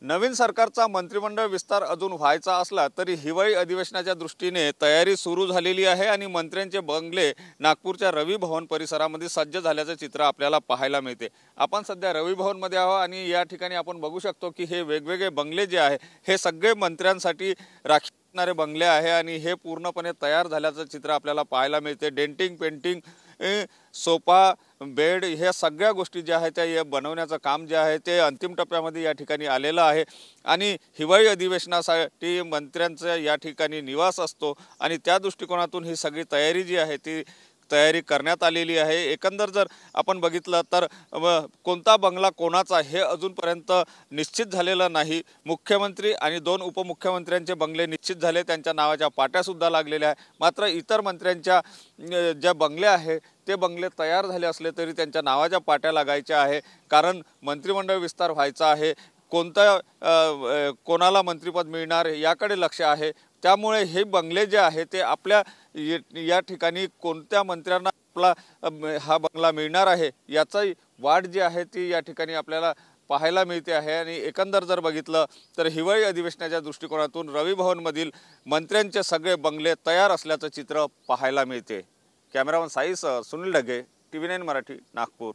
नवीन सरकारचा मंत्रिमंडळ विस्तार अजून व्हायचा असला तरी हिवाळी अधिवेशनाच्या दृष्टीने तयारी सुरू झालेली आहे आणि मंत्र्यांचे बंगले नागपूरच्या रवी भवन परिसरामध्ये सज्ज झाल्याचे चित्र आपल्याला पाहायला मिळते। आपण सध्या रवी भवन मध्ये आहोत आणि या ठिकाणी आपण बघू शकतो की हे वेगवेगळे बंगले जे आहे हे सगळे मंत्र्यांसाठी राखीव बंगले आहे आणि हे पूर्णपणे तयार झाल्याचे चित्र आपल्याला पाहायला मिळते। डेंटिंग, पेंटिंग, सोफा, बेड ह्या सगळ्या गोष्टी ज्या आहेत त्या बनवण्याचं काम जे आहे ते अंतिम टप्प्यामध्ये या ठिकाणी आलेलं आहे आणि हिवाळी अधिवेशनासाठी मंत्र्यांचा या ठिकाणी निवास असतो आणि त्या दृष्टिकोनातून ही सगळी तयारी जी आहे ती तयारी करण्यात आलेली आहे। एकंदर जर आपण बघितलं तर कोणता बंगला कोणाचा हे अजूनपर्यंत निश्चित झालेलं नाही। मुख्यमंत्री आणि 2 उपमुख्यमंत्र्यांचे बंगले निश्चित झाले, त्यांच्या नावाच्या पाट्या सुद्धा लागलेल्या आहे। मात्र इतर मंत्र्यांच्या ज्या बंगले आहे ते बंगले तयार झाले असले तरी त्यांच्या नावाच्या पाट्या लागायच्या आहे, कारण मंत्रिमंडळ विस्तार व्हायचा आहे। कोणाला मंत्रिपद मिळणार याकडे लक्ष आहे, त्यामुळे हे बंगले जे आहे ते आपल्या या ठिकाणी कोणत्या मंत्र्यांना आपला हा बंगला मिळणार आहे याची वाढ जी आहे ती या ठिकाणी आपल्याला पाहायला मिळते आहे। आणि एकंदर जर बघितलं तर हिवाळी अधिवेशनाच्या दृष्टिकोनातून रवी भवनमधील मंत्र्यांचे सगळे बंगले तयार असल्याचं चित्र पाहायला मिळते। कॅमेरामन साईसह सुनील ढगे, TV9 मराठी, नागपूर।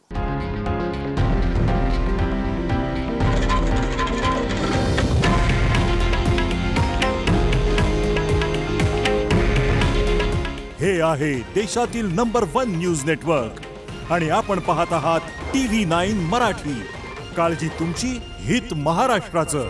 हे आहे देशातील नंबर 1 न्यूज नेटवर्क आणि आपण पाहत आहात TV9 मराठी। काळजी तुमची, हित महाराष्ट्राचं।